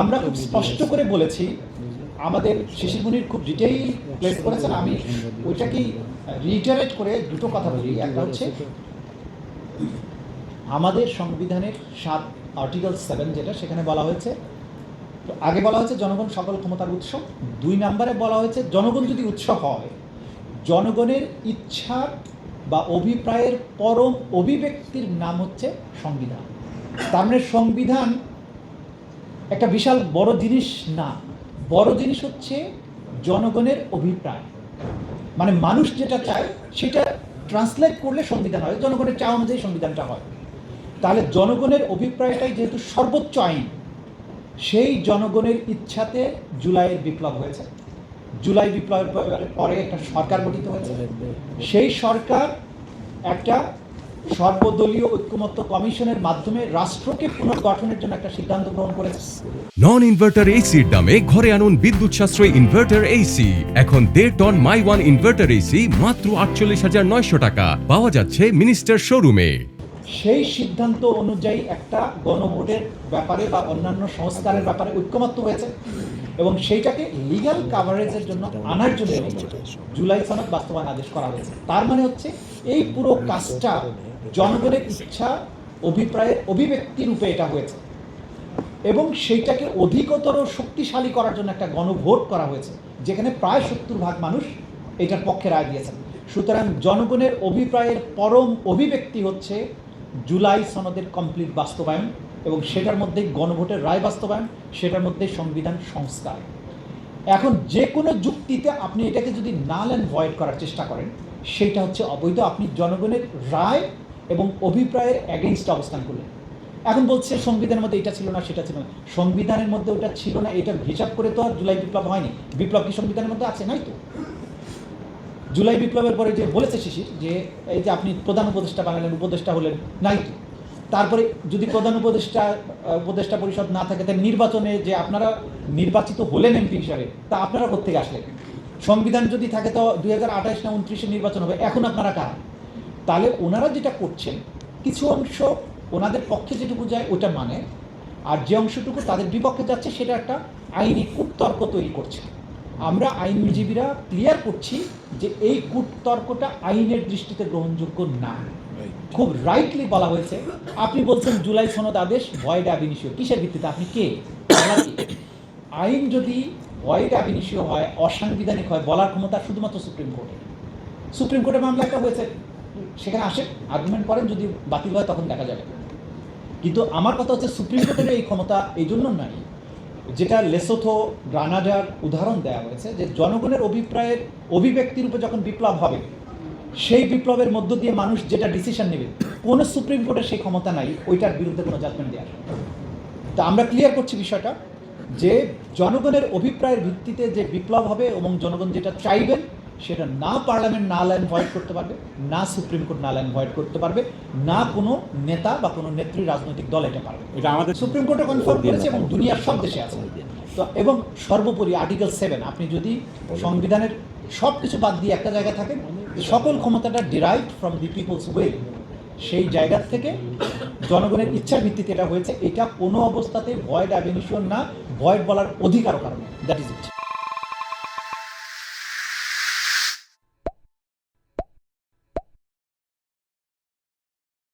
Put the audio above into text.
আমরা খুব স্পষ্ট করে বলেছি, আমাদের শিশির মুনির খুব ডিটেইল প্লেস করেছেন। আমি ওইটাকেই রিটারেট করে দুটো কথা বলি। একটা হচ্ছে আমাদের সংবিধানের 7 আর্টিকেল 7 যেটা, সেখানে বলা হয়েছে, তো আগে বলা হয়েছে জনগণ সকল ক্ষমতার উৎস। 2 নম্বরে বলা হয়েছে জনগণ যদি উৎস হয়, জনগণের ইচ্ছা বা অভিপ্রায়ের পরম অভিব্যক্তির নাম হচ্ছে সংবিধান। তার মানে সংবিধান একটা বিশাল বড় জিনিস না, বড় জিনিস হচ্ছে জনগণের অভিপ্রায়। মানে মানুষ যেটা চায় সেটা ট্রান্সলেট করলে সংবিধান হয়, জনগণের চাওয়া অনুযায়ী সংবিধানটা হয়। তাহলে জনগণের অভিপ্রায়টাই যেহেতু সর্বোচ্চ আইন, সেই জনগণের ইচ্ছাতে জুলাইয়ের বিপ্লব হয়েছে। জুলাই বিপ্লবের পরে একটা সরকার গঠিত হয়েছে। সেই সরকার একটা সর্বদলীয় ঐক্যমত্য কমিশনের মাধ্যমে রাষ্ট্রকে পুনর্গঠনের জন্য একটা সিদ্ধান্ত গ্রহণ করেছে। নন ইনভার্টার এসির দামে ঘরে আনুন বিদ্যুৎ সাশ্রয়ী ইনভার্টার এসি। এখন 1.5 ton my one inverter AC মাত্র 48,900 টাকা পাওয়া যাচ্ছে মিনিস্টার শোরুমে। সেই সিদ্ধান্ত অনুযায়ী একটা গণভোটের ব্যাপারে বা অন্যান্য সংস্কারের ব্যাপারে ঐক্যমত্য হয়েছে এবং সেইটাকে লিগ্যাল কাভারেজের জন্য আনার জন্য জুলাই সনদ বাস্তবায়ন আদেশ করা হয়েছে। তার মানে হচ্ছে এই পুরো কাজটা জনগণের ইচ্ছা অভিপ্রায়ের অভিব্যক্তি রূপে এটা হয়েছে এবং সেইটাকে অধিকতর শক্তিশালী করার জন্য একটা গণভোট করা হয়েছে, যেখানে প্রায় 70% মানুষ এটার পক্ষে রায় দিয়েছেন। সুতরাং জনগণের অভিপ্রায়ের পরম অভিব্যক্তি হচ্ছে জুলাই সনদের কমপ্লিট বাস্তবায়ন এবং সেটার মধ্যেই গণভোটের রায় বাস্তবায়ন, সেটার মধ্যে সংবিধান সংস্কার। এখন যে কোনো যুক্তিতে আপনি এটাকে যদি নাল অ্যান্ড ভয়েড করার চেষ্টা করেন, সেটা হচ্ছে অবৈধ। আপনি জনগণের রায় এবং অভিপ্রায়ের অ্যাগেইনস্ট অবস্থান করলেন। এখন বলছে সংবিধানের মধ্যে এটা ছিল না, সেটা ছিল না। সংবিধানের মধ্যে ওটা ছিল না, এটা হিসাব করে তো আর জুলাই বিপ্লব হয়নি। বিপ্লব কি সংবিধানের মধ্যে আছে? নাই তো। জুলাই বিপ্লবের পরে যে বলেছে শিশির যে এই যে আপনি প্রধান উপদেষ্টা বানালেন, উপদেষ্টা হলেন, নাই তো। তারপরে যদি প্রধান উপদেষ্টা পরিষদ না থাকে, তাই নির্বাচনে যে আপনারা নির্বাচিত হলেন এমপি হিসাবে, তা আপনারা কোত্থেকে আসলেন? সংবিধান যদি থাকে তো 2028 না 29 নির্বাচন হবে, এখন আপনারা কারা? তাহলে ওনারা যেটা করছেন, কিছু অংশ ওনাদের পক্ষে যেটুকু যায় ওটা মানে, আর যে অংশটুকু তাদের বিপক্ষে যাচ্ছে সেটা একটা আইনি কূটতর্ক তৈরি করছে। আমরা আইনজীবীরা ক্লিয়ার করছি যে এই কূটতর্কটা আইনের দৃষ্টিতে গ্রহণযোগ্য না। খুব রাইটলি বলা হয়েছে। আপনি বলছেন জুলাই সনদ আদেশ ভয়েড আব ইনিশিও, কিসের ভিত্তিতে? আপনি কে? আইন যদি ভয়েড আব ইনিশিও হয়, অসাংবিধানিক হয়, বলার ক্ষমতা শুধুমাত্র সুপ্রিম কোর্টের। সুপ্রিম কোর্টের মামলা একটা হয়েছে, সেখানে আসে আর্গুমেন্ট করেন, যদি বাতিল হয় তখন দেখা যাবে। কিন্তু আমার কথা হচ্ছে সুপ্রিম কোর্টের এই ক্ষমতা এই জন্য নাই, যেটা লেসোথো, গ্রানাডার উদাহরণ দেওয়া হয়েছে, যে জনগণের অভিপ্রায়ের অভিব্যক্তির উপর যখন বিপ্লব হবে, সেই বিপ্লবের মধ্য দিয়ে মানুষ যেটা ডিসিশন নেবে, কোনো সুপ্রিম কোর্টের সেই ক্ষমতা নাই ওইটার বিরুদ্ধে কোনো জাজমেন্ট দেওয়ার। তা আমরা ক্লিয়ার করছি বিষয়টা, যে জনগণের অভিপ্রায়ের ভিত্তিতে যে বিপ্লব হবে এবং জনগণ যেটা চাইবেন, সেটা না পার্লামেন্ট নাল অ্যান্ড ভয়েড করতে পারবে, না supreme court null and void করতে পারবে, না কোনো নেতা বা কোনো নেত্রী রাজনৈতিক দল এটা পারবে। এটা আমাদের সুপ্রিম কোর্টে কনফার্ম করেছে এবং দুনিয়ার সব দেশে আছে। তো এবং সর্বোপরি আর্টিকেল 7, আপনি যদি সংবিধানের সব কিছু বাদ দিয়ে একটা জায়গায় থাকেন, সকল ক্ষমতাটা derived from the people's will, সেই জায়গা থেকে জনগণের ইচ্ছার ভিত্তিতে এটা হয়েছে। এটা কোনো অবস্থাতে ভয়েড আব ইনিশিও না, ভয়েড বলার অধিকারও কারণ। That is it.